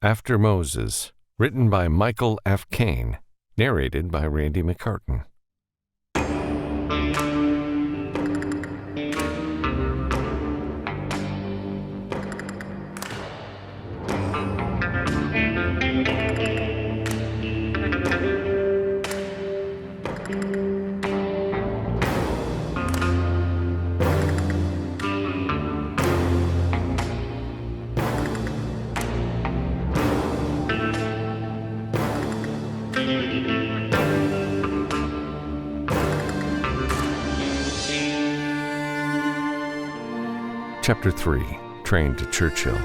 After Moses, written by Michael F. Kane, narrated by Randy McCartan. Chapter 3, Train to Churchill.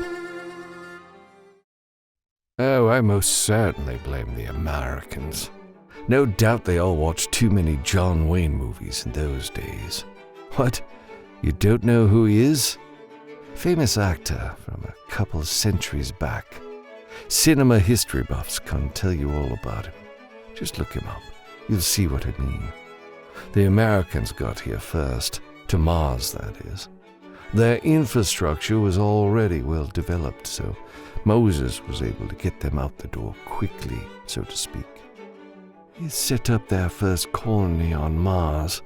Oh, I most certainly blame the Americans. No doubt they all watched too many John Wayne movies in those days. What? You don't know who he is? Famous actor from a couple centuries back. Cinema history buffs can tell you all about him. Just look him up. You'll see what I mean. The Americans got here first. To Mars, that is. Their infrastructure was already well developed, so Moses was able to get them out the door quickly, so to speak. He set up their first colony on Mars,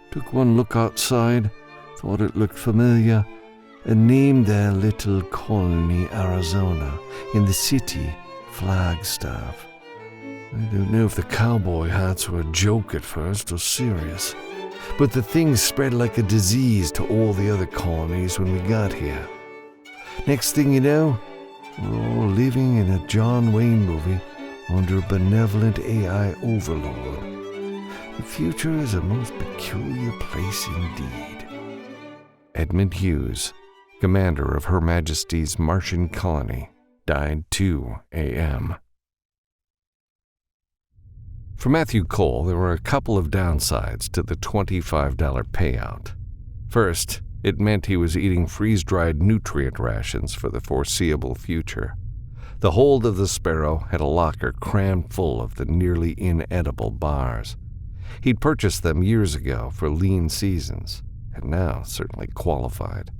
took one look outside, thought it looked familiar, and named their little colony Arizona, in the city Flagstaff. I don't know if the cowboy hats were a joke at first or serious, but the thing spread like a disease to all the other colonies when we got here. Next thing you know, we're all living in a John Wayne movie under a benevolent AI overlord. The future is a most peculiar place indeed. Edmund Hughes, commander of Her Majesty's Martian colony, died 2 a.m. For Matthew Cole, there were a couple of downsides to the $25 payout. First, it meant he was eating freeze-dried nutrient rations for the foreseeable future. The hold of the Sparrow had a locker crammed full of the nearly inedible bars. He'd purchased them years ago for lean seasons, and now certainly qualified.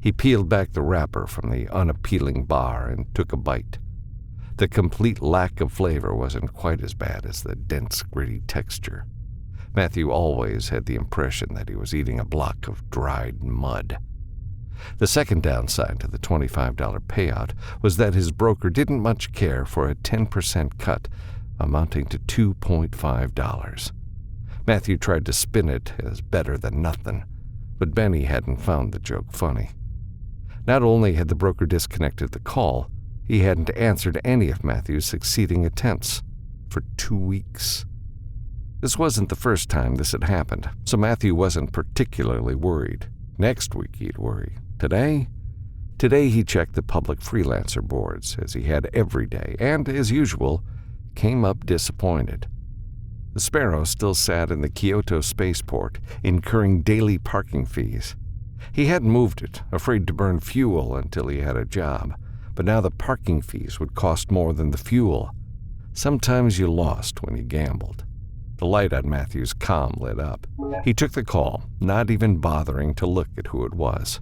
He peeled back the wrapper from the unappealing bar and took a bite. The complete lack of flavor wasn't quite as bad as the dense, gritty texture. Matthew always had the impression that he was eating a block of dried mud. The second downside to the $25 payout was that his broker didn't much care for a 10% cut, amounting to $2.5. Matthew tried to spin it as better than nothing, but Benny hadn't found the joke funny. Not only had the broker disconnected the call, he hadn't answered any of Matthew's succeeding attempts for 2 weeks. This wasn't the first time this had happened, so Matthew wasn't particularly worried. Next week he'd worry. Today he checked the public freelancer boards, as he had every day, and, as usual, came up disappointed. The Sparrow still sat in the Kyoto spaceport, incurring daily parking fees. He hadn't moved it, afraid to burn fuel until he had a job. But now the parking fees would cost more than the fuel. Sometimes you lost when you gambled. The light on Matthew's comm lit up. He took the call, not even bothering to look at who it was.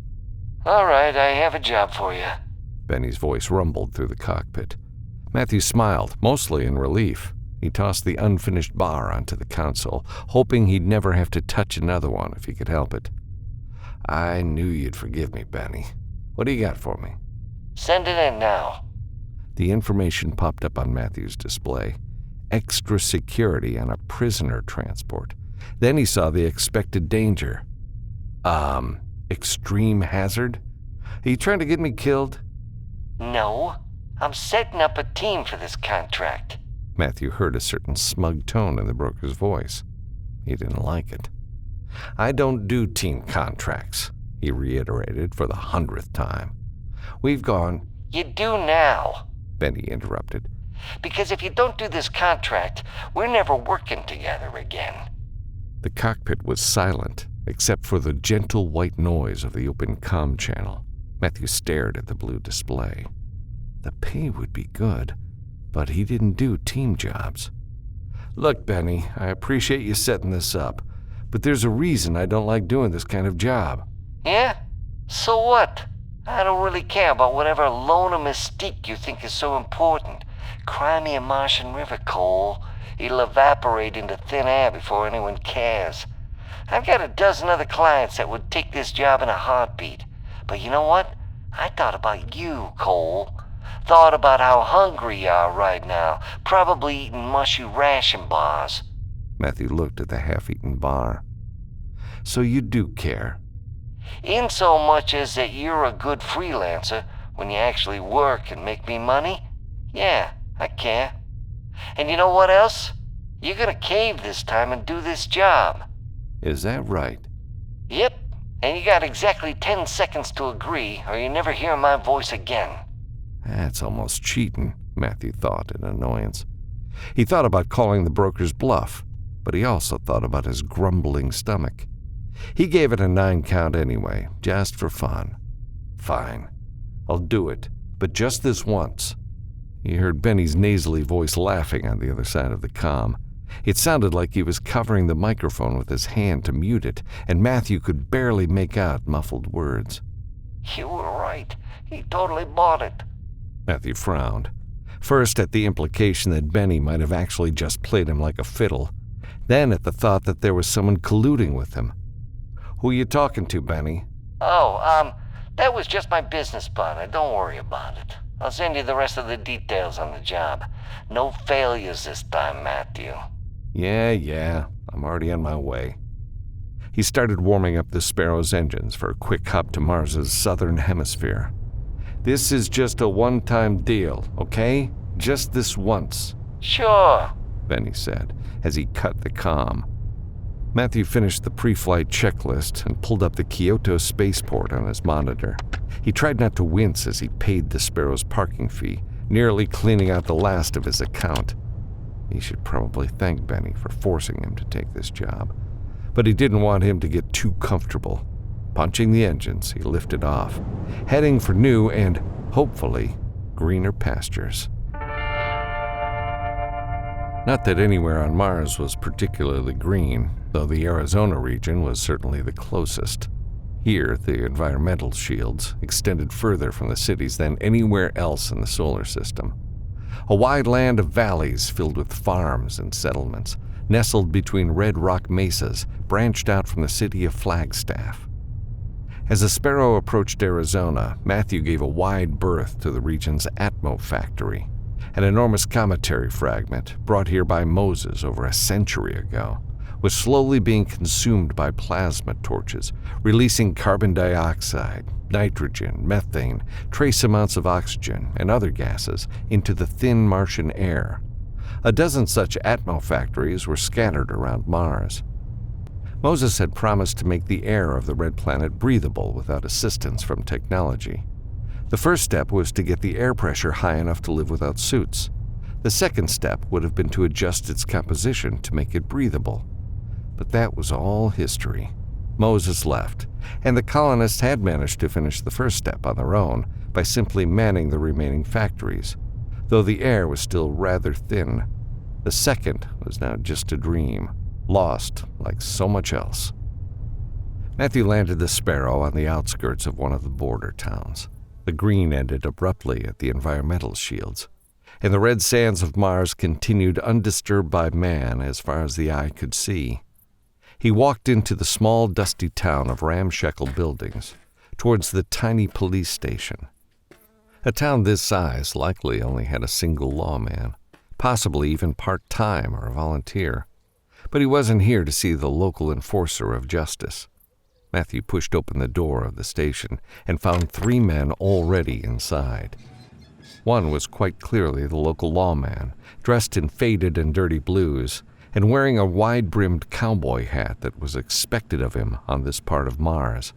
"All right, I have a job for you." Benny's voice rumbled through the cockpit. Matthew smiled, mostly in relief. He tossed the unfinished bar onto the console, hoping he'd never have to touch another one if he could help it. "I knew you'd forgive me, Benny. What do you got for me?" "Send it in now." The information popped up on Matthew's display. Extra security on a prisoner transport. Then he saw the expected danger. Extreme hazard? Are you trying to get me killed? "No, I'm setting up a team for this contract." Matthew heard a certain smug tone in the broker's voice. He didn't like it. "I don't do team contracts," he reiterated for the 100th time. "We've gone—" "You do now," Benny interrupted. "Because if you don't do this contract, we're never working together again." The cockpit was silent, except for the gentle white noise of the open comm channel. Matthew stared at the blue display. The pay would be good, but he didn't do team jobs. "Look, Benny, I appreciate you setting this up, but there's a reason I don't like doing this kind of job." "Yeah? So what?" I don't really care about whatever loner mystique you think is so important. Cry me a Martian river, Cole. It'll evaporate into thin air before anyone cares. I've got a dozen other clients that would take this job in a heartbeat. But you know what? I thought about you, Cole. Thought about how hungry you are right now, probably eating mushy ration bars. Matthew looked at the half-eaten bar. So you do care? In so much as that you're a good freelancer when you actually work and make me money? Yeah, I care. And you know what else? You're gonna cave this time and do this job. Is that right? Yep, and you got exactly 10 seconds to agree or you never hear my voice again. That's almost cheating, Matthew thought in annoyance. He thought about calling the broker's bluff, but he also thought about his grumbling stomach. He gave it a 9 count anyway, just for fun. Fine, I'll do it, but just this once. He heard Benny's nasally voice laughing on the other side of the comm. It sounded like he was covering the microphone with his hand to mute it, and Matthew could barely make out muffled words. You were right. He totally bought it. Matthew frowned. First at the implication that Benny might have actually just played him like a fiddle, then at the thought that there was someone colluding with him. Who you talking to, Benny? Oh, that was just my business partner. Don't worry about it. I'll send you the rest of the details on the job. No failures this time, Matthew. Yeah, I'm already on my way. He started warming up the Sparrow's engines for a quick hop to Mars's southern hemisphere. This is just a one-time deal, okay? Just this once. Sure, Benny said as he cut the comm. Matthew finished the pre-flight checklist and pulled up the Kyoto spaceport on his monitor. He tried not to wince as he paid the Sparrow's parking fee, nearly cleaning out the last of his account. He should probably thank Benny for forcing him to take this job, but he didn't want him to get too comfortable. Punching the engines, he lifted off, heading for new and, hopefully, greener pastures. Not that anywhere on Mars was particularly green, though the Arizona region was certainly the closest. Here, the environmental shields extended further from the cities than anywhere else in the solar system. A wide land of valleys filled with farms and settlements, nestled between red rock mesas, branched out from the city of Flagstaff. As the Sparrow approached Arizona, Matthew gave a wide berth to the region's Atmo factory, an enormous cometary fragment brought here by Moses over a century ago, was slowly being consumed by plasma torches, releasing carbon dioxide, nitrogen, methane, trace amounts of oxygen, and other gases into the thin Martian air. A dozen such Atmo factories were scattered around Mars. Moses had promised to make the air of the red planet breathable without assistance from technology. The first step was to get the air pressure high enough to live without suits. The second step would have been to adjust its composition to make it breathable. But that was all history. Moses left, and the colonists had managed to finish the first step on their own by simply manning the remaining factories. Though the air was still rather thin, the second was now just a dream, lost like so much else. Matthew landed the Sparrow on the outskirts of one of the border towns. The green ended abruptly at the environmental shields, and the red sands of Mars continued undisturbed by man as far as the eye could see. He walked into the small, dusty town of ramshackle buildings, towards the tiny police station. A town this size likely only had a single lawman, possibly even part-time or a volunteer. But he wasn't here to see the local enforcer of justice. Matthew pushed open the door of the station and found 3 men already inside. One was quite clearly the local lawman, dressed in faded and dirty blues, and wearing a wide-brimmed cowboy hat that was expected of him on this part of Mars.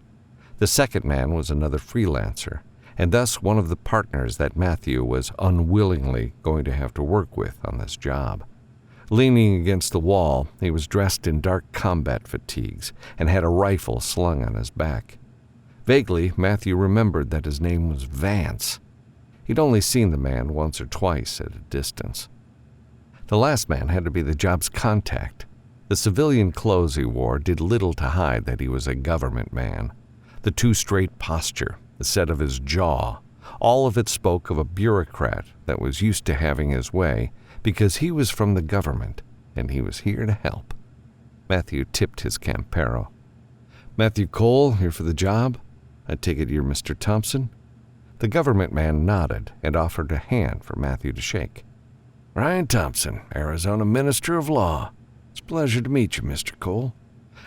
The second man was another freelancer, and thus one of the partners that Matthew was unwillingly going to have to work with on this job. Leaning against the wall, he was dressed in dark combat fatigues and had a rifle slung on his back. Vaguely, Matthew remembered that his name was Vance. He'd only seen the man once or twice at a distance. The last man had to be the job's contact. The civilian clothes he wore did little to hide that he was a government man. The too straight posture, the set of his jaw. All of it spoke of a bureaucrat that was used to having his way because he was from the government and he was here to help. Matthew tipped his Campero. "Matthew Cole, here for the job? I take it you're Mr. Thompson?" The government man nodded and offered a hand for Matthew to shake. "Ryan Thompson, Arizona Minister of Law. It's a pleasure to meet you, Mr. Cole.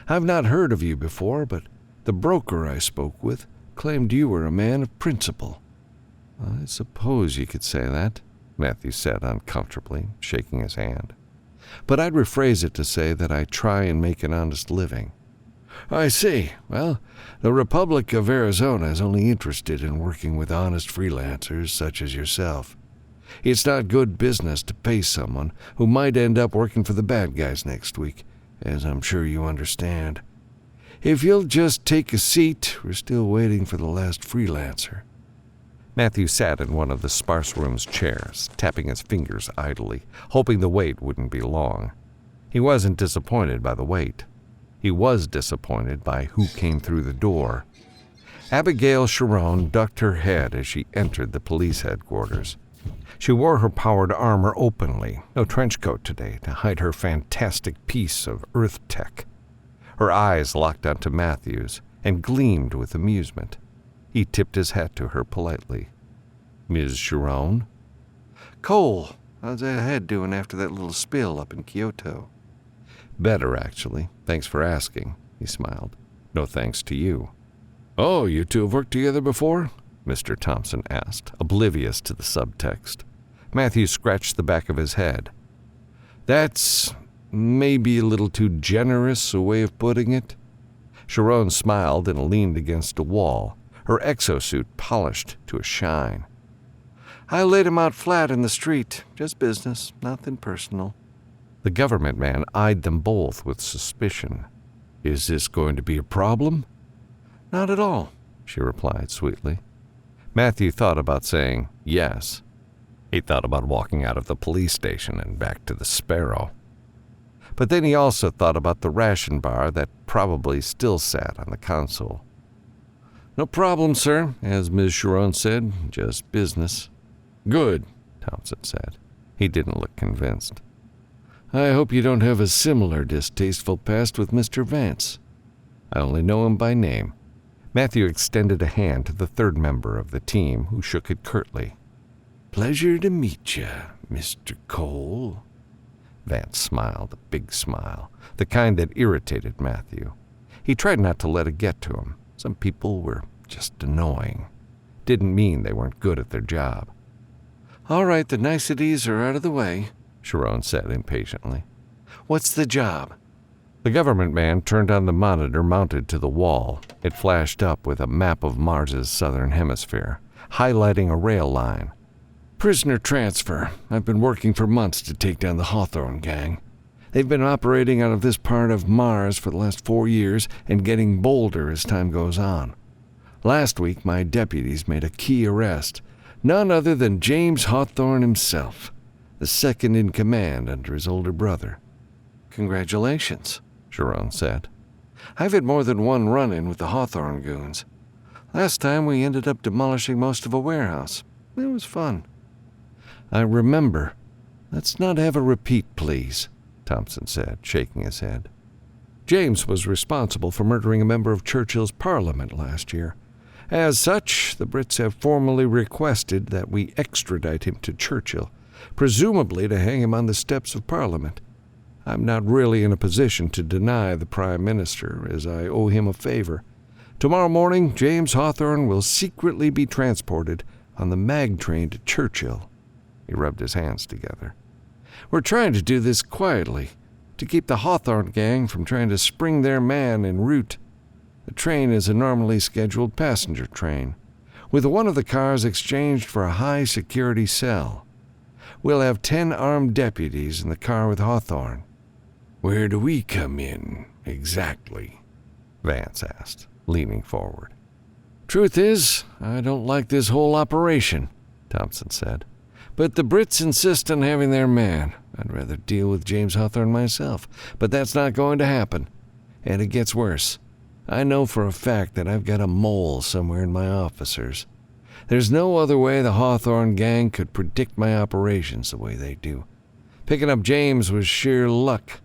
I've not heard of you before, but the broker I spoke with claimed you were a man of principle." "I suppose you could say that," Matthew said uncomfortably, shaking his hand. "But I'd rephrase it to say that I try and make an honest living." "I see. Well, the Republic of Arizona is only interested in working with honest freelancers such as yourself. It's not good business to pay someone who might end up working for the bad guys next week, as I'm sure you understand. If you'll just take a seat, we're still waiting for the last freelancer." Matthew sat in one of the sparse room's chairs, tapping his fingers idly, hoping the wait wouldn't be long. He wasn't disappointed by the wait. He was disappointed by who came through the door. Abigail Sharon ducked her head as she entered the police headquarters. She wore her powered armor openly, no trench coat today, to hide her fantastic piece of earth tech. Her eyes locked onto Matthew's and gleamed with amusement. He tipped his hat to her politely. "Ms. Sharon?" "Cole, how's that head doing after that little spill up in Kyoto?" "Better, actually. Thanks for asking," he smiled. "No thanks to you." "Oh, you two have worked together before?" Mr. Thompson asked, oblivious to the subtext. Matthew scratched the back of his head. "That's maybe a little too generous a way of putting it." Sharon smiled and leaned against a wall, her exo-suit polished to a shine. "I laid him out flat in the street. Just business, nothing personal." The government man eyed them both with suspicion. "Is this going to be a problem?" "Not at all," she replied sweetly. Matthew thought about saying yes. He thought about walking out of the police station and back to the Sparrow. But then he also thought about the ration bar that probably still sat on the console. "No problem, sir, as Ms. Sharon said, just business." "Good," Thompson said. He didn't look convinced. "I hope you don't have a similar distasteful past with Mr. Vance." "I only know him by name." Matthew extended a hand to the third member of the team, who shook it curtly. "Pleasure to meet you, Mr. Cole." Vance smiled, a big smile, the kind that irritated Matthew. He tried not to let it get to him. Some people were just annoying. Didn't mean they weren't good at their job. "All right, the niceties are out of the way," Sharon said impatiently. "What's the job?" The government man turned on the monitor mounted to the wall. It flashed up with a map of Mars's southern hemisphere, highlighting a rail line. "Prisoner transfer. I've been working for months to take down the Hawthorne gang. They've been operating out of this part of Mars for the last 4 years and getting bolder as time goes on. Last week, my deputies made a key arrest, none other than James Hawthorne himself, the second in command under his older brother." "Congratulations," Sharon said. "I've had more than one run-in with the Hawthorne goons. Last time we ended up demolishing most of a warehouse. It was fun." "I remember. Let's not have a repeat, please," Thompson said, shaking his head. "James was responsible for murdering a member of Churchill's parliament last year. As such, the Brits have formally requested that we extradite him to Churchill, presumably to hang him on the steps of Parliament. I'm not really in a position to deny the Prime Minister, as I owe him a favor. Tomorrow morning, James Hawthorne will secretly be transported on the mag train to Churchill." He rubbed his hands together. "We're trying to do this quietly, to keep the Hawthorne gang from trying to spring their man en route. The train is a normally scheduled passenger train, with one of the cars exchanged for a high-security cell. We'll have 10 armed deputies in the car with Hawthorne." "Where do we come in, exactly?" Vance asked, leaning forward. "Truth is, I don't like this whole operation," Thompson said. "But the Brits insist on having their man. I'd rather deal with James Hawthorne myself, but that's not going to happen. And it gets worse. I know for a fact that I've got a mole somewhere in my officers. There's no other way the Hawthorne gang could predict my operations the way they do. Picking up James was sheer luck,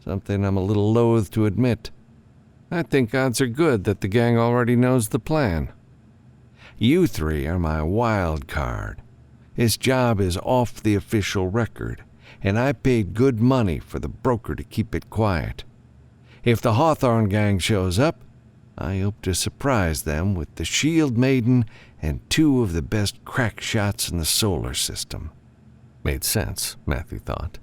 something I'm a little loath to admit. I think odds are good that the gang already knows the plan. You three are my wild card. His job is off the official record, and I paid good money for the broker to keep it quiet. If the Hawthorne gang shows up, I hope to surprise them with the Shield Maiden and 2 of the best crack shots in the solar system. Made sense, Matthew thought.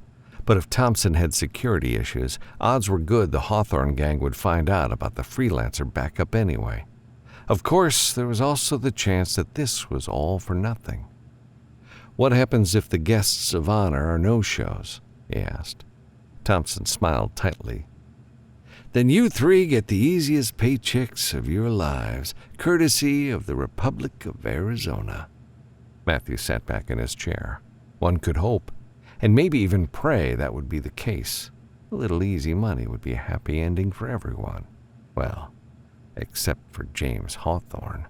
But if Thompson had security issues, odds were good the Hawthorne gang would find out about the freelancer backup anyway. Of course, there was also the chance that this was all for nothing. What happens if the guests of honor are no-shows? He asked. Thompson smiled tightly. Then you 3 get the easiest paychecks of your lives, courtesy of the Republic of Arizona. Matthew sat back in his chair. One could hope, and maybe even pray that would be the case. A little easy money would be a happy ending for everyone. Well, except for James Hawthorne.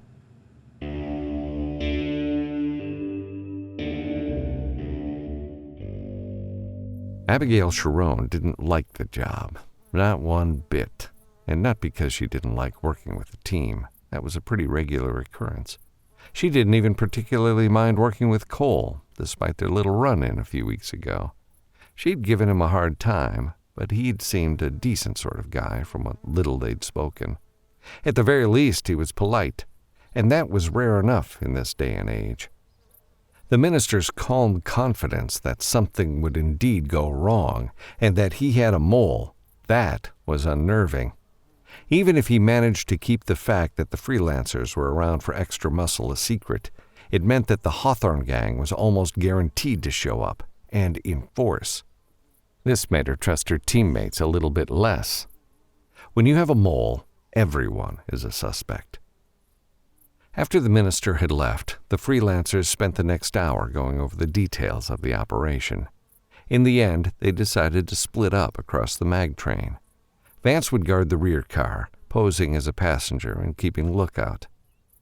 Abigail Sharon didn't like the job. Not one bit, and not because she didn't like working with the team. That was a pretty regular occurrence. She didn't even particularly mind working with Cole, despite their little run-in a few weeks ago. She'd given him a hard time, but he'd seemed a decent sort of guy from what little they'd spoken. At the very least, he was polite, and that was rare enough in this day and age. The minister's calm confidence that something would indeed go wrong, and that he had a mole, that was unnerving. Even if he managed to keep the fact that the freelancers were around for extra muscle a secret, it meant that the Hawthorne gang was almost guaranteed to show up, and in force. This made her trust her teammates a little bit less. When you have a mole, everyone is a suspect. After the minister had left, the freelancers spent the next hour going over the details of the operation. In the end, they decided to split up across the mag train. Vance would guard the rear car, posing as a passenger and keeping lookout.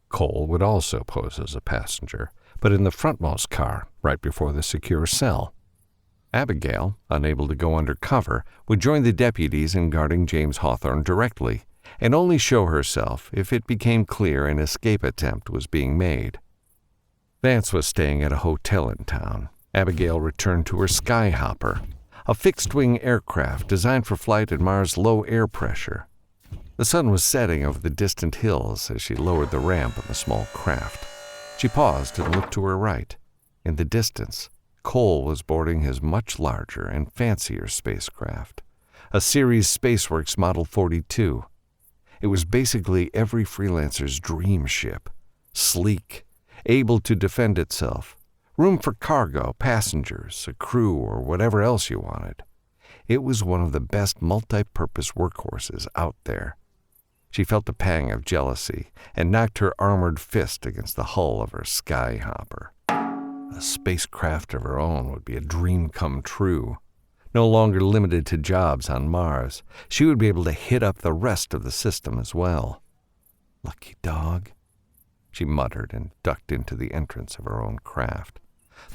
Cole would also pose as a passenger, but in the frontmost car, right before the secure cell. Abigail, unable to go under cover, would join the deputies in guarding James Hawthorne directly, and only show herself if it became clear an escape attempt was being made. Vance was staying at a hotel in town. Abigail returned to her Skyhopper, a fixed-wing aircraft designed for flight at Mars' low air pressure. The sun was setting over the distant hills as she lowered the ramp of the small craft. She paused and looked to her right. In the distance, Cole was boarding his much larger and fancier spacecraft, a Ceres Spaceworks Model 42. It was basically every freelancer's dream ship, sleek, able to defend itself, room for cargo, passengers, a crew, or whatever else you wanted. It was one of the best multi-purpose workhorses out there. She felt a pang of jealousy and knocked her armored fist against the hull of her Skyhopper. A spacecraft of her own would be a dream come true. No longer limited to jobs on Mars, she would be able to hit up the rest of the system as well. Lucky dog, she muttered and ducked into the entrance of her own craft.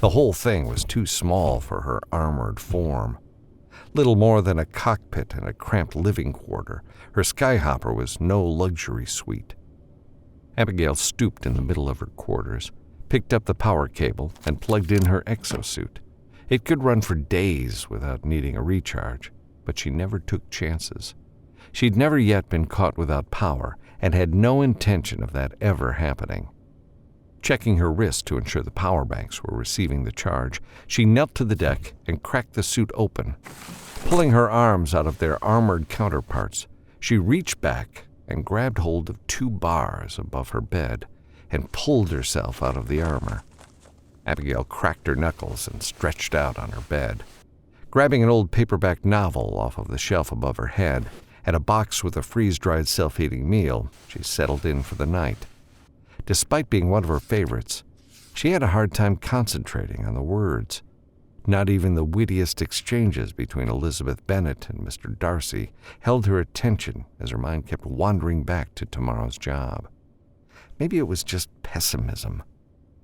The whole thing was too small for her armored form. Little more than a cockpit and a cramped living quarter, her Skyhopper was no luxury suite. Abigail stooped in the middle of her quarters, picked up the power cable, and plugged in her exo-suit. It could run for days without needing a recharge, but she never took chances. She'd never yet been caught without power and had no intention of that ever happening. Checking her wrist to ensure the power banks were receiving the charge, she knelt to the deck and cracked the suit open. Pulling her arms out of their armored counterparts, she reached back and grabbed hold of 2 bars above her bed and pulled herself out of the armor. Abigail cracked her knuckles and stretched out on her bed. Grabbing an old paperback novel off of the shelf above her head and a box with a freeze-dried self-eating meal, she settled in for the night. Despite being one of her favorites, she had a hard time concentrating on the words. Not even the wittiest exchanges between Elizabeth Bennet and Mr. Darcy held her attention as her mind kept wandering back to tomorrow's job. Maybe it was just pessimism.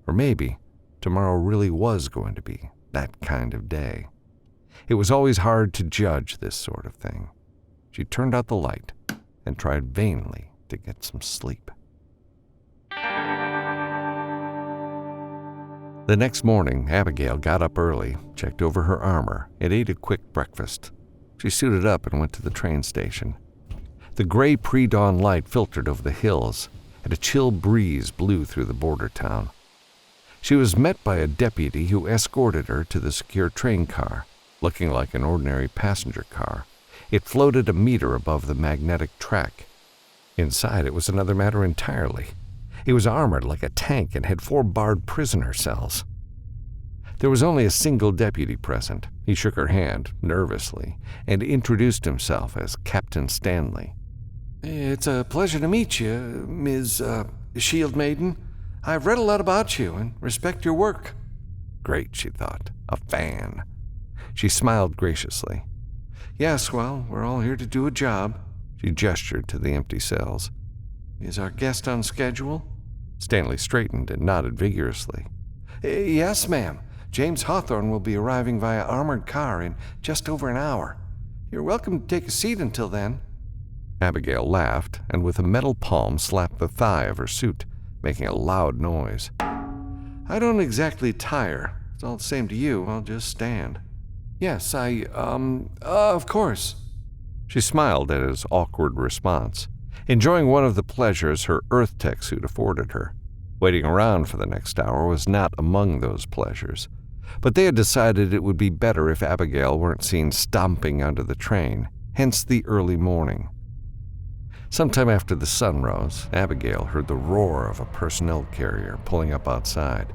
Or maybe tomorrow really was going to be that kind of day. It was always hard to judge this sort of thing. She turned out the light and tried vainly to get some sleep. The next morning, Abigail got up early, checked over her armor, and ate a quick breakfast. She suited up and went to the train station. The gray pre-dawn light filtered over the hills, and a chill breeze blew through the border town. She was met by a deputy who escorted her to the secure train car, looking like an ordinary passenger car. It floated a meter above the magnetic track. Inside, it was another matter entirely. It was armored like a tank and had 4 barred prisoner cells. There was only a single deputy present. He shook her hand, nervously, and introduced himself as Captain Stanley. "It's a pleasure to meet you, Ms. Shield Maiden. I've read a lot about you and respect your work." Great, she thought. A fan. She smiled graciously. "Yes, well, we're all here to do a job." She gestured to the empty cells. "Is our guest on schedule?" Stanley straightened and nodded vigorously. "Yes, ma'am. James Hawthorne will be arriving via armored car in just over an hour. You're welcome to take a seat until then." Abigail laughed and with a metal palm slapped the thigh of her suit, making a loud noise. "I don't exactly tire. It's all the same to you. I'll just stand." "Yes, of course." She smiled at his awkward response, enjoying one of the pleasures her Earth tech suit afforded her. Waiting around for the next hour was not among those pleasures, but they had decided it would be better if Abigail weren't seen stomping under the train, hence the early morning. Sometime after the sun rose, Abigail heard the roar of a personnel carrier pulling up outside.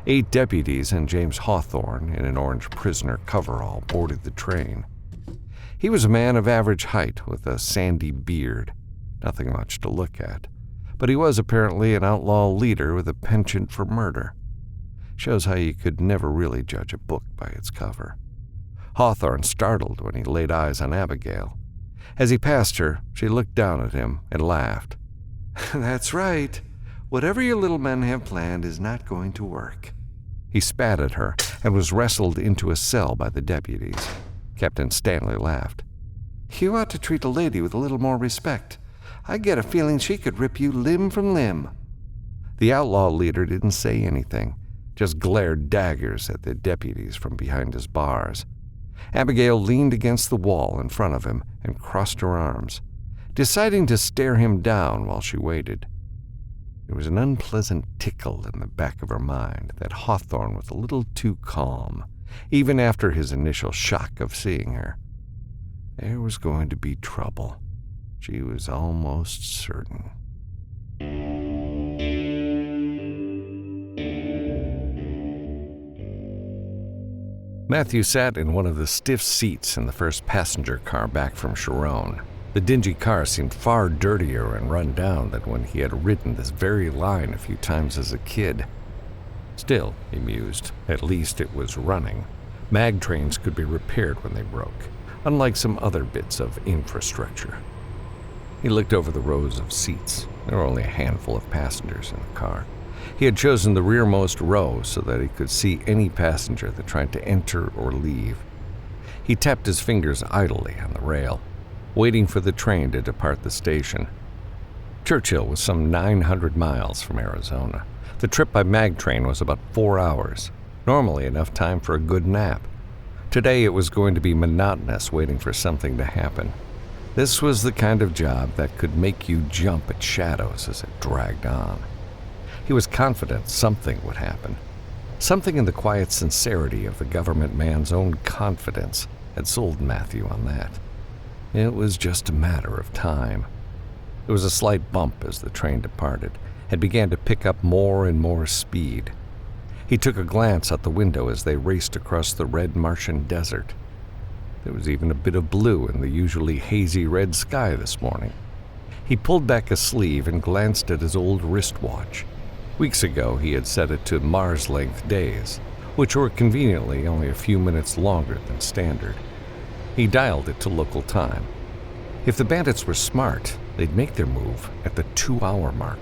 8 deputies and James Hawthorne in an orange prisoner coverall boarded the train. He was a man of average height with a sandy beard. Nothing much to look at, but he was apparently an outlaw leader with a penchant for murder. Shows how you could never really judge a book by its cover. Hawthorne startled when he laid eyes on Abigail. As he passed her, she looked down at him and laughed. "That's right. Whatever your little men have planned is not going to work." He spat at her and was wrestled into a cell by the deputies. Captain Stanley laughed. "You ought to treat a lady with a little more respect. I get a feeling she could rip you limb from limb." The outlaw leader didn't say anything, just glared daggers at the deputies from behind his bars. Abigail leaned against the wall in front of him and crossed her arms, deciding to stare him down while she waited. There was an unpleasant tickle in the back of her mind that Hawthorne was a little too calm, even after his initial shock of seeing her. There was going to be trouble. She was almost certain. Matthew sat in one of the stiff seats in the first passenger car back from Sharon. The dingy car seemed far dirtier and run down than when he had ridden this very line a few times as a kid. Still, he mused, at least it was running. Mag trains could be repaired when they broke, unlike some other bits of infrastructure. He looked over the rows of seats. There were only a handful of passengers in the car. He had chosen the rearmost row so that he could see any passenger that tried to enter or leave. He tapped his fingers idly on the rail, waiting for the train to depart the station. Churchill was some 900 miles from Arizona. The trip by mag train was about 4 hours, normally enough time for a good nap. Today it was going to be monotonous waiting for something to happen. This was the kind of job that could make you jump at shadows as it dragged on. He was confident something would happen. Something in the quiet sincerity of the government man's own confidence had sold Matthew on that. It was just a matter of time. There was a slight bump as the train departed and began to pick up more and more speed. He took a glance out the window as they raced across the red Martian desert. There was even a bit of blue in the usually hazy red sky this morning. He pulled back a sleeve and glanced at his old wristwatch. Weeks ago, he had set it to Mars-length days, which were conveniently only a few minutes longer than standard. He dialed it to local time. If the bandits were smart, they'd make their move at the 2-hour mark.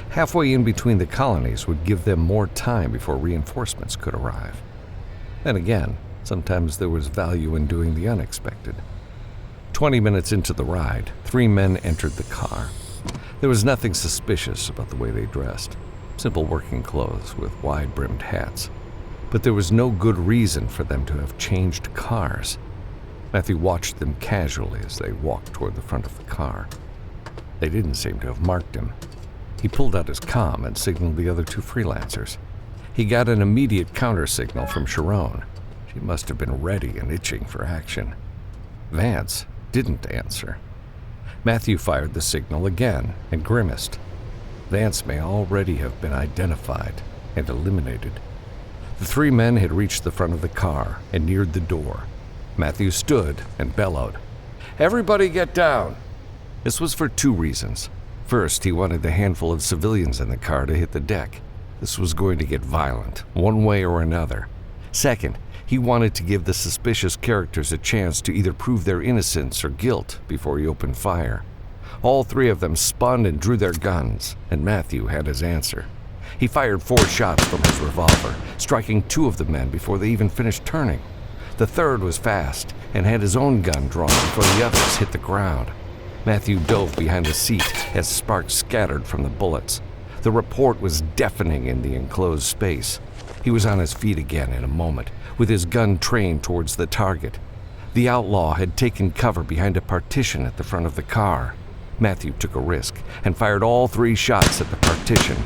Halfway in between the colonies would give them more time before reinforcements could arrive. Then again, sometimes there was value in doing the unexpected. 20 minutes into the ride, 3 men entered the car. There was nothing suspicious about the way they dressed. Simple working clothes with wide-brimmed hats. But there was no good reason for them to have changed cars. Matthew watched them casually as they walked toward the front of the car. They didn't seem to have marked him. He pulled out his comm and signaled the other 2 freelancers. He got an immediate counter-signal from Sharon. She must have been ready and itching for action. Vance didn't answer. Matthew fired the signal again and grimaced. Vance may already have been identified and eliminated. The 3 men had reached the front of the car and neared the door. Matthew stood and bellowed, "Everybody get down!" This was for 2 reasons. First, he wanted the handful of civilians in the car to hit the deck. This was going to get violent, one way or another. Second, he wanted to give the suspicious characters a chance to either prove their innocence or guilt before he opened fire. All 3 of them spun and drew their guns, and Matthew had his answer. He fired 4 shots from his revolver, striking 2 of the men before they even finished turning. The third was fast and had his own gun drawn before the others hit the ground. Matthew dove behind the seat as sparks scattered from the bullets. The report was deafening in the enclosed space. He was on his feet again in a moment, with his gun trained towards the target. The outlaw had taken cover behind a partition at the front of the car. Matthew took a risk and fired all 3 shots at the partition.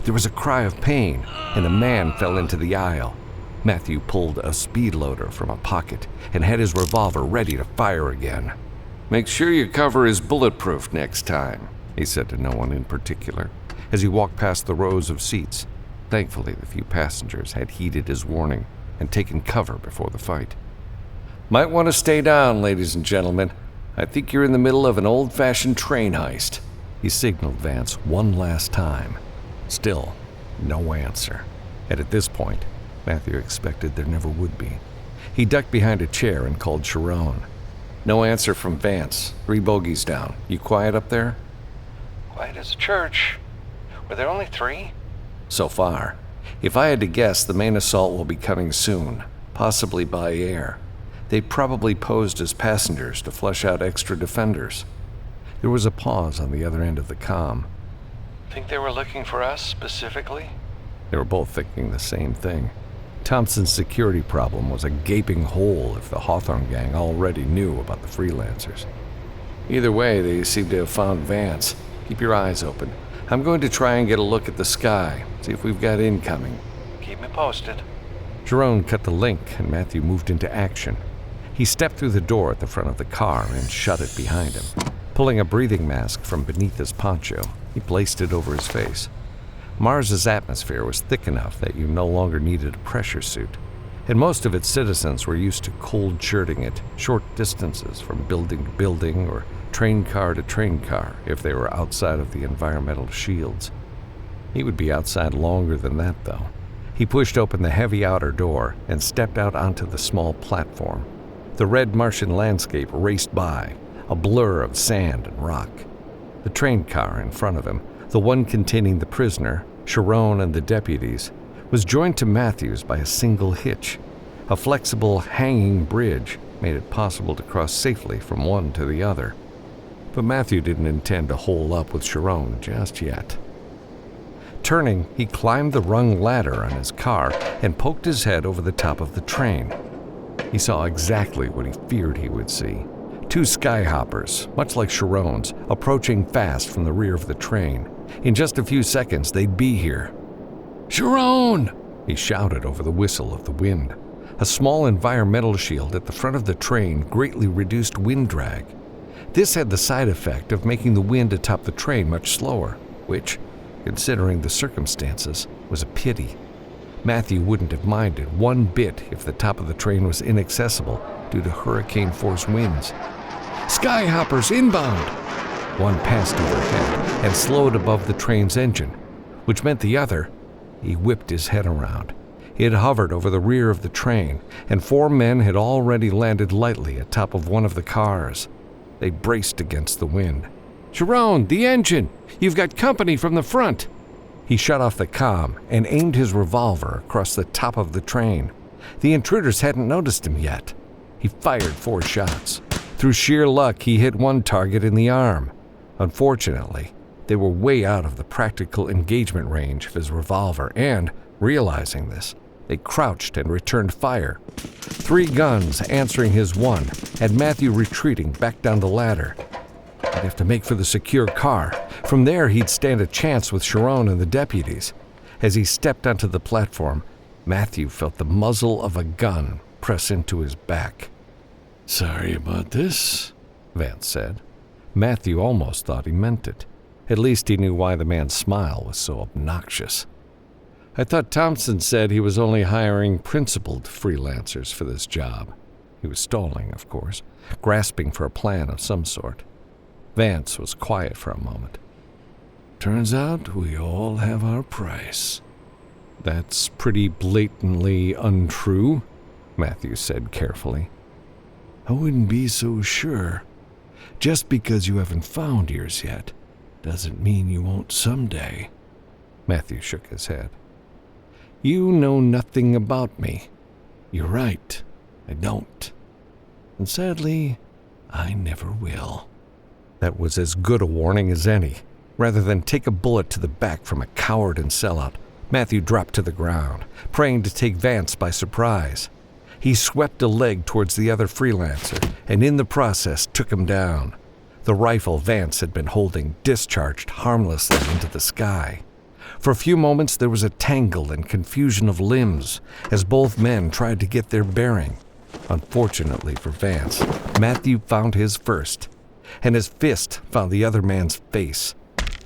There was a cry of pain, and the man fell into the aisle. Matthew pulled a speed loader from a pocket and had his revolver ready to fire again. "Make sure your cover is bulletproof next time," he said to no one in particular, as he walked past the rows of seats. Thankfully, the few passengers had heeded his warning and taken cover before the fight. "Might want to stay down, ladies and gentlemen. I think you're in the middle of an old-fashioned train heist," he signaled Vance one last time. Still, no answer. And at this point, Matthew expected there never would be. He ducked behind a chair and called Sharon. "No answer from Vance. 3 bogeys down. You quiet up there?" "Quiet as a church. Were there only 3? "So far. If I had to guess, the main assault will be coming soon, possibly by air. They probably posed as passengers to flush out extra defenders." There was a pause on the other end of the comm. Think they were looking for us specifically?" They were both thinking the same thing. Thompson's security problem was a gaping hole if the Hawthorne gang already knew about the freelancers. Either way, they seem to have found Vance. Keep your eyes open. I'm going to try and get a look at the sky, see if we've got incoming. "Keep me posted." Sharon cut the link and Matthew moved into action. He stepped through the door at the front of the car and shut it behind him. Pulling a breathing mask from beneath his poncho, he placed it over his face. Mars's atmosphere was thick enough that you no longer needed a pressure suit, and most of its citizens were used to cold shirting at short distances from building to building or train car to train car if they were outside of the environmental shields. He would be outside longer than that, though. He pushed open the heavy outer door and stepped out onto the small platform. The red Martian landscape raced by, a blur of sand and rock. The train car in front of him, the one containing the prisoner, Sharon, and the deputies, was joined to Matthew's by a single hitch. A flexible, hanging bridge made it possible to cross safely from one to the other. But Matthew didn't intend to hole up with Sharon just yet. Turning, he climbed the rung ladder on his car and poked his head over the top of the train. He saw exactly what he feared he would see. 2 skyhoppers, much like Sharon's, approaching fast from the rear of the train. In just a few seconds, they'd be here. "Sharon!" he shouted over the whistle of the wind. A small environmental shield at the front of the train greatly reduced wind drag. This had the side effect of making the wind atop the train much slower, which, considering the circumstances, was a pity. Matthew wouldn't have minded one bit if the top of the train was inaccessible due to hurricane-force winds. "Skyhoppers inbound!" One passed overhead and slowed above the train's engine, which meant the other. He whipped his head around. He had hovered over the rear of the train, and 4 men had already landed lightly atop of one of the cars. They braced against the wind. "Sharon, the engine! You've got company from the front!" He shut off the comm and aimed his revolver across the top of the train. The intruders hadn't noticed him yet. He fired 4 shots. Through sheer luck, he hit one target in the arm. Unfortunately, they were way out of the practical engagement range of his revolver, and, realizing this, they crouched and returned fire. 3 guns answering his one had Matthew retreating back down the ladder. He'd have to make for the secure car. From there, he'd stand a chance with Sharon and the deputies. As he stepped onto the platform, Matthew felt the muzzle of a gun press into his back. "Sorry about this," Vance said. Matthew almost thought he meant it. At least he knew why the man's smile was so obnoxious. "I thought Thompson said he was only hiring principled freelancers for this job." He was stalling, of course, grasping for a plan of some sort. Vance was quiet for a moment. "Turns out we all have our price." "That's pretty blatantly untrue," Matthew said carefully. "I wouldn't be so sure. Just because you haven't found yours yet doesn't mean you won't someday." Matthew shook his head. "You know nothing about me." "You're right, I don't. And sadly, I never will." That was as good a warning as any. Rather than take a bullet to the back from a coward and sellout, Matthew dropped to the ground, praying to take Vance by surprise. He swept a leg towards the other freelancer, and in the process took him down. The rifle Vance had been holding discharged harmlessly into the sky. For a few moments there was a tangle and confusion of limbs as both men tried to get their bearing. Unfortunately for Vance, Matthew found his first, and his fist found the other man's face.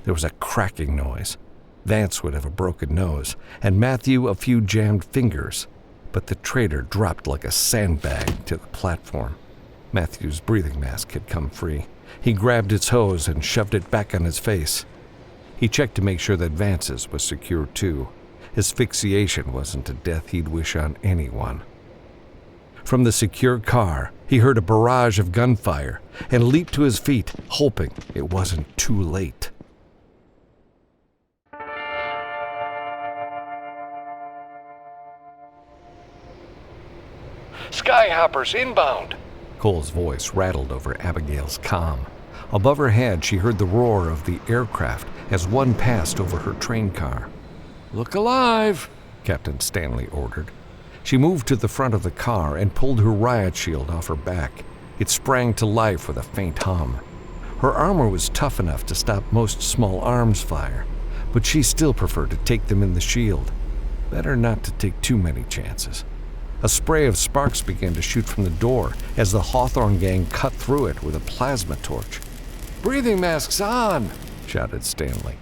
There was a cracking noise. Vance would have a broken nose, and Matthew a few jammed fingers, but the traitor dropped like a sandbag to the platform. Matthew's breathing mask had come free. He grabbed its hose and shoved it back on his face. He checked to make sure that Vance's was secure too. Asphyxiation wasn't a death he'd wish on anyone. From the secure car, he heard a barrage of gunfire and leaped to his feet, hoping it wasn't too late. Skyhoppers inbound! Cole's voice rattled over Abigail's comm. Above her head, she heard the roar of the aircraft as one passed over her train car. "Look alive," Captain Stanley ordered. She moved to the front of the car and pulled her riot shield off her back. It sprang to life with a faint hum. Her armor was tough enough to stop most small arms fire, but she still preferred to take them in the shield. Better not to take too many chances. A spray of sparks began to shoot from the door as the Hawthorne gang cut through it with a plasma torch. "Breathing masks on!" shouted Stanley.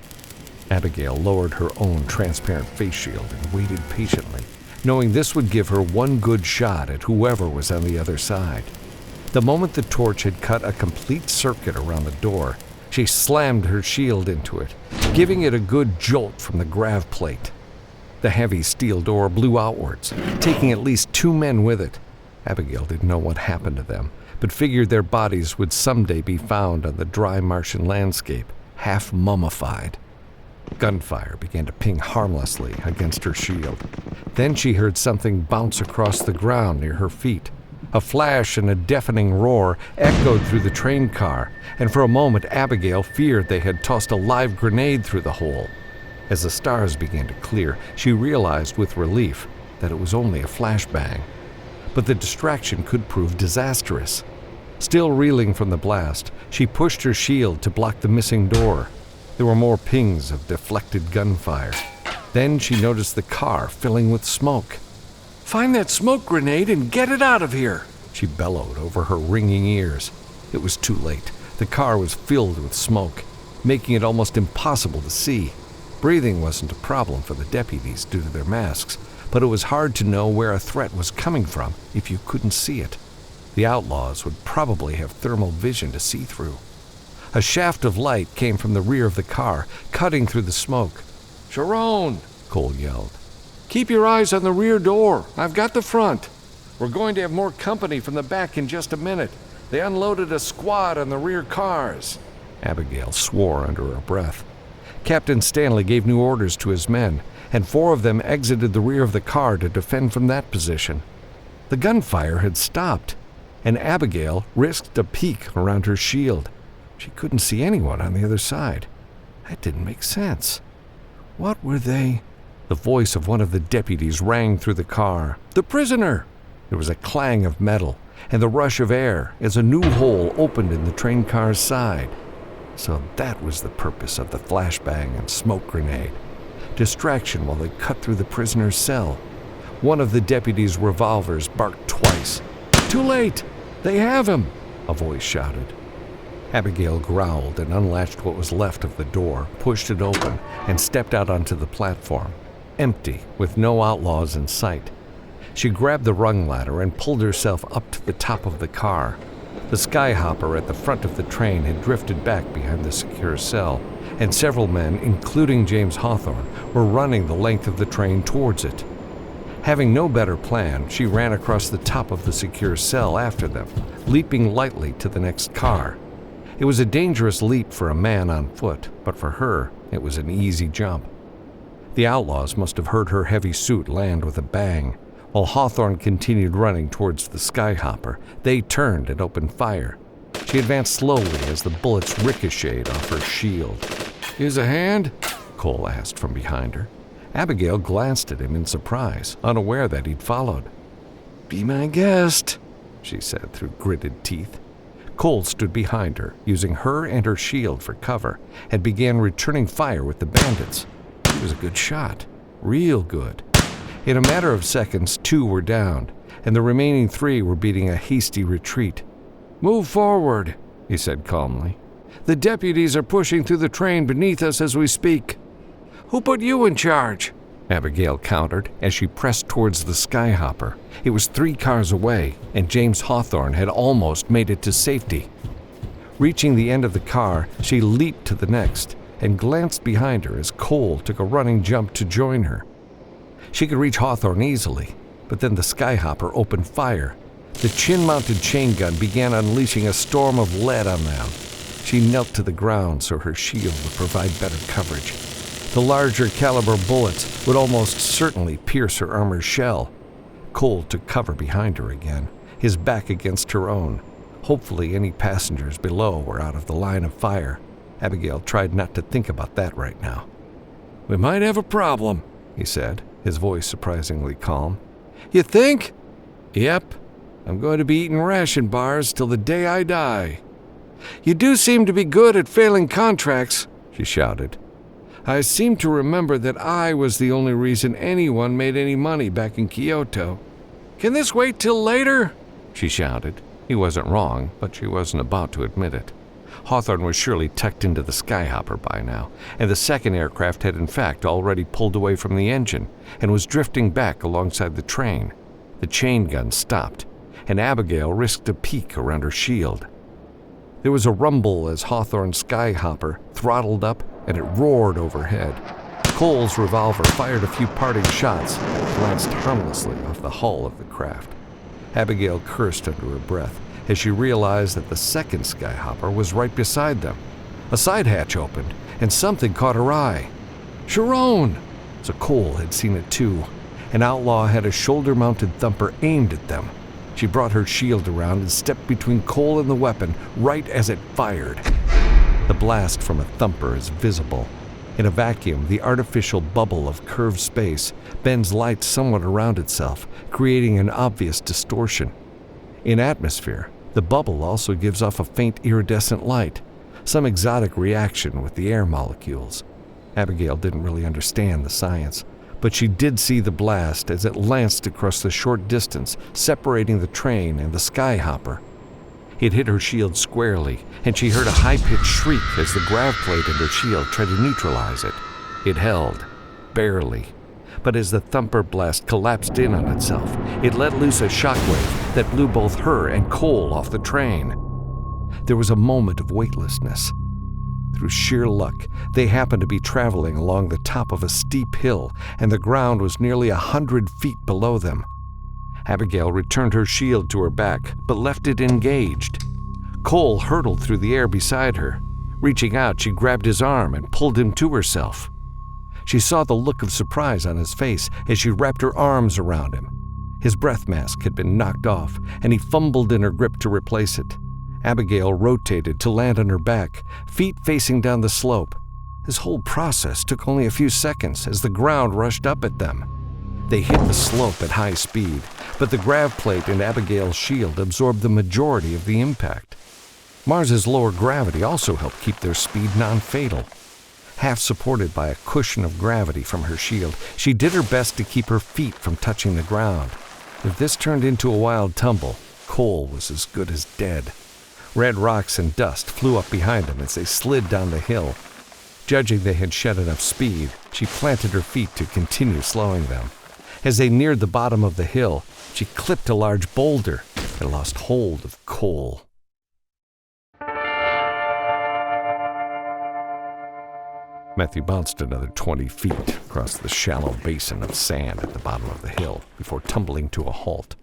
Abigail lowered her own transparent face shield and waited patiently, knowing this would give her one good shot at whoever was on the other side. The moment the torch had cut a complete circuit around the door, she slammed her shield into it, giving it a good jolt from the grav plate. The heavy steel door blew outwards, taking at least 2 men with it. Abigail didn't know what happened to them, but figured their bodies would someday be found on the dry Martian landscape, half mummified. Gunfire began to ping harmlessly against her shield. Then she heard something bounce across the ground near her feet. A flash and a deafening roar echoed through the train car, and for a moment Abigail feared they had tossed a live grenade through the hole. As the stars began to clear, she realized with relief that it was only a flashbang. But the distraction could prove disastrous. Still reeling from the blast, she pushed her shield to block the missing door. There were more pings of deflected gunfire. Then she noticed the car filling with smoke. "Find that smoke grenade and get it out of here," she bellowed over her ringing ears. It was too late. The car was filled with smoke, making it almost impossible to see. Breathing wasn't a problem for the deputies due to their masks, but it was hard to know where a threat was coming from if you couldn't see it. The outlaws would probably have thermal vision to see through. A shaft of light came from the rear of the car, cutting through the smoke. "Sharon!" Cole yelled. Keep your eyes on the rear door. I've got the front. We're going to have more company from the back in just a minute. They unloaded a squad on the rear cars." Abigail swore under her breath. Captain Stanley gave new orders to his men, and 4 of them exited the rear of the car to defend from that position. The gunfire had stopped, and Abigail risked a peek around her shield. She couldn't see anyone on the other side. That didn't make sense. What were they? The voice of one of the deputies rang through the car. "The prisoner!" There was a clang of metal and the rush of air as a new hole opened in the train car's side. So that was the purpose of the flashbang and smoke grenade. Distraction while they cut through the prisoner's cell. One of the deputies' revolvers barked twice. "Too late! They have him!" a voice shouted. Abigail growled and unlatched what was left of the door, pushed it open, and stepped out onto the platform, empty, with no outlaws in sight. She grabbed the rung ladder and pulled herself up to the top of the car. The skyhopper at the front of the train had drifted back behind the secure cell, and several men, including James Hawthorne, were running the length of the train towards it. Having no better plan, she ran across the top of the secure cell after them, leaping lightly to the next car. It was a dangerous leap for a man on foot, but for her, it was an easy jump. The outlaws must have heard her heavy suit land with a bang. While Hawthorne continued running towards the skyhopper, they turned and opened fire. She advanced slowly as the bullets ricocheted off her shield. "Here's a hand?" Cole asked from behind her. Abigail glanced at him in surprise, unaware that he'd followed. "Be my guest," she said through gritted teeth. Cole stood behind her, using her and her shield for cover, and began returning fire with the bandits. He was a good shot, real good. In a matter of seconds, 2 were downed, and the remaining 3 were beating a hasty retreat. "Move forward," he said calmly. "The deputies are pushing through the train beneath us as we speak." "Who put you in charge?" Abigail countered as she pressed towards the skyhopper. It was 3 cars away, and James Hawthorne had almost made it to safety. Reaching the end of the car, she leaped to the next and glanced behind her as Cole took a running jump to join her. She could reach Hawthorne easily, but then the skyhopper opened fire. The chin-mounted chain gun began unleashing a storm of lead on them. She knelt to the ground so her shield would provide better coverage. The larger caliber bullets would almost certainly pierce her armor's shell. Cole took cover behind her again, his back against her own. Hopefully any passengers below were out of the line of fire. Abigail tried not to think about that right now. "We might have a problem," he said, his voice surprisingly calm. "You think?" "Yep. I'm going to be eating ration bars till the day I die." "You do seem to be good at failing contracts," she shouted. "I seem to remember that I was the only reason anyone made any money back in Kyoto." "Can this wait till later?" she shouted. He wasn't wrong, but she wasn't about to admit it. Hawthorne was surely tucked into the skyhopper by now, and the second aircraft had in fact already pulled away from the engine and was drifting back alongside the train. The chain gun stopped, and Abigail risked a peek around her shield. There was a rumble as Hawthorne's skyhopper throttled up and it roared overhead. Cole's revolver fired a few parting shots and glanced harmlessly off the hull of the craft. Abigail cursed under her breath as she realized that the second skyhopper was right beside them. A side hatch opened, and something caught her eye. Sharon! So Cole had seen it too. An outlaw had a shoulder-mounted thumper aimed at them. She brought her shield around and stepped between Cole and the weapon right as it fired. The blast from a thumper is visible. In a vacuum, the artificial bubble of curved space bends light somewhat around itself, creating an obvious distortion. In atmosphere, the bubble also gives off a faint iridescent light, some exotic reaction with the air molecules. Abigail didn't really understand the science, but she did see the blast as it lanced across the short distance separating the train and the skyhopper. It hit her shield squarely, and she heard a high-pitched shriek as the grav plate in her shield tried to neutralize it. It held, barely. But as the thumper blast collapsed in on itself, it let loose a shockwave that blew both her and Cole off the train. There was a moment of weightlessness. Through sheer luck, they happened to be traveling along the top of a steep hill, and the ground was nearly 100 feet below them. Abigail returned her shield to her back, but left it engaged. Cole hurtled through the air beside her. Reaching out, she grabbed his arm and pulled him to herself. She saw the look of surprise on his face as she wrapped her arms around him. His breath mask had been knocked off, and he fumbled in her grip to replace it. Abigail rotated to land on her back, feet facing down the slope. This whole process took only a few seconds as the ground rushed up at them. They hit the slope at high speed, but the grav plate in Abigail's shield absorbed the majority of the impact. Mars's lower gravity also helped keep their speed non-fatal. Half supported by a cushion of gravity from her shield, she did her best to keep her feet from touching the ground. If this turned into a wild tumble, Cole was as good as dead. Red rocks and dust flew up behind them as they slid down the hill. Judging they had shed enough speed, she planted her feet to continue slowing them. As they neared the bottom of the hill, she clipped a large boulder and lost hold of Cole. Matthew bounced another 20 feet across the shallow basin of sand at the bottom of the hill before tumbling to a halt.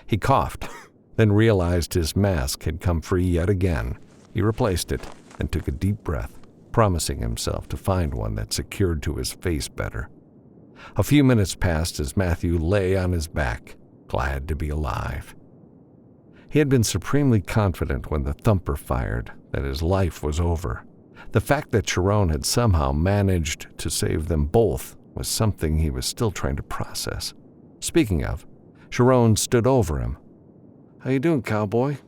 He coughed, then realized his mask had come free yet again. He replaced it and took a deep breath, promising himself to find one that secured to his face better. A few minutes passed as Matthew lay on his back, glad to be alive. He had been supremely confident when the thumper fired that his life was over. The fact that Sharon had somehow managed to save them both was something he was still trying to process. Speaking of, Sharon stood over him. "How you doing, cowboy?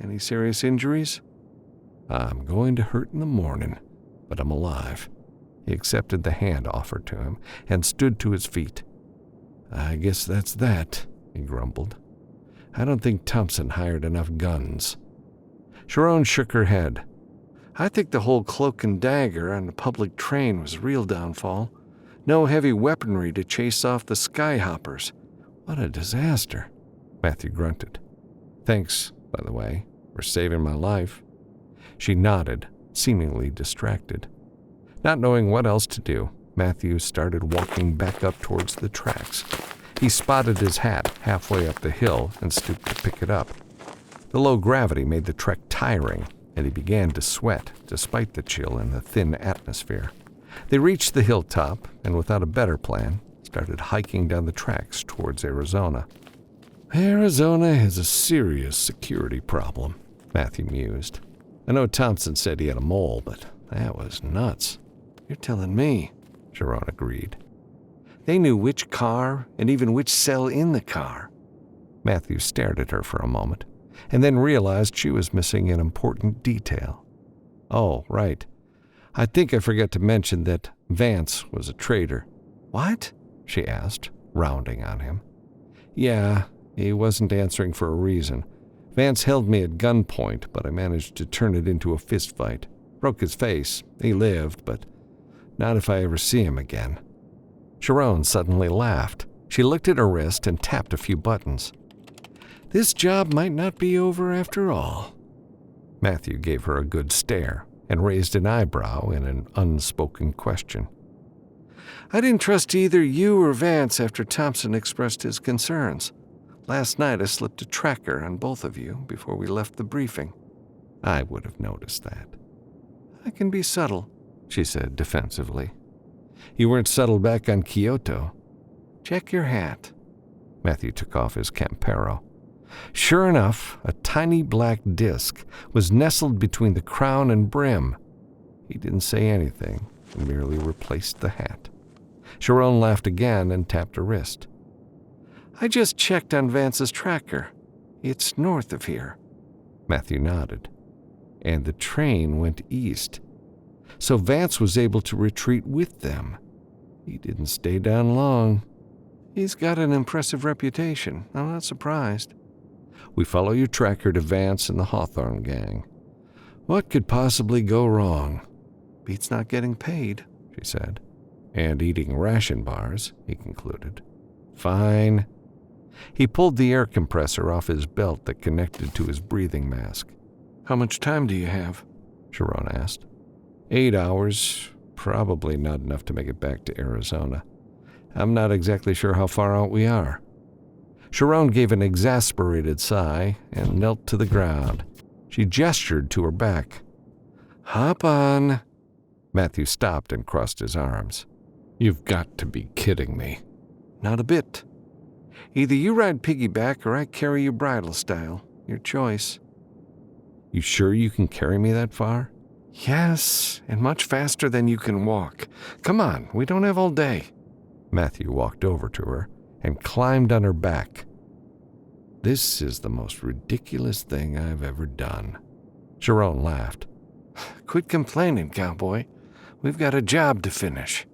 Any serious injuries?" "I'm going to hurt in the morning, but I'm alive." He accepted the hand offered to him and stood to his feet. "I guess that's that," he grumbled. "I don't think Thompson hired enough guns." Sharon shook her head. "I think the whole cloak and dagger on the public train was a real downfall. No heavy weaponry to chase off the skyhoppers. What a disaster." Matthew grunted. "Thanks, by the way, for saving my life." She nodded, seemingly distracted. Not knowing what else to do, Matthew started walking back up towards the tracks. He spotted his hat halfway up the hill and stooped to pick it up. The low gravity made the trek tiring, and he began to sweat despite the chill in the thin atmosphere. They reached the hilltop and, without a better plan, started hiking down the tracks towards Arizona. "Arizona has a serious security problem," Matthew mused. "I know Thompson said he had a mole, but that was nuts." "You're telling me," Sharon agreed. "They knew which car and even which cell in the car." Matthew stared at her for a moment, and then realized she was missing an important detail. "Oh, right. I think I forgot to mention that Vance was a traitor." "What?" she asked, rounding on him. "Yeah, he wasn't answering for a reason. Vance held me at gunpoint, but I managed to turn it into a fistfight. Broke his face. He lived, but not if I ever see him again." Sharon suddenly laughed. She looked at her wrist and tapped a few buttons. "This job might not be over after all." Matthew gave her a good stare and raised an eyebrow in an unspoken question. "I didn't trust either you or Vance after Thompson expressed his concerns. Last night I slipped a tracker on both of you before we left the briefing." "I would have noticed that." "I can be subtle," she said defensively. "You weren't subtle back on Kyoto." "Check your hat." Matthew took off his Campero. Sure enough, a tiny black disc was nestled between the crown and brim. He didn't say anything and merely replaced the hat. Sharon laughed again and tapped her wrist. "I just checked on Vance's tracker. It's north of here." Matthew nodded. "And the train went east. So Vance was able to retreat with them. He didn't stay down long." "He's got an impressive reputation. I'm not surprised." "We follow your tracker to Vance and the Hawthorne gang." "What could possibly go wrong?" "Beats not getting paid," she said. "And eating ration bars," he concluded. "Fine." He pulled the air compressor off his belt that connected to his breathing mask. "How much time do you have?" Sharon asked. 8 hours, probably not enough to make it back to Arizona. I'm not exactly sure how far out we are. Sharon gave an exasperated sigh and knelt to the ground. She gestured to her back. "Hop on." Matthew stopped and crossed his arms. "You've got to be kidding me." "Not a bit. Either you ride piggyback or I carry you bridle style. Your choice." "You sure you can carry me that far?" "Yes, and much faster than you can walk. Come on, we don't have all day." Matthew walked over to her and climbed on her back. "This is the most ridiculous thing I've ever done." Sharon laughed. "Quit complaining, cowboy. We've got a job to finish."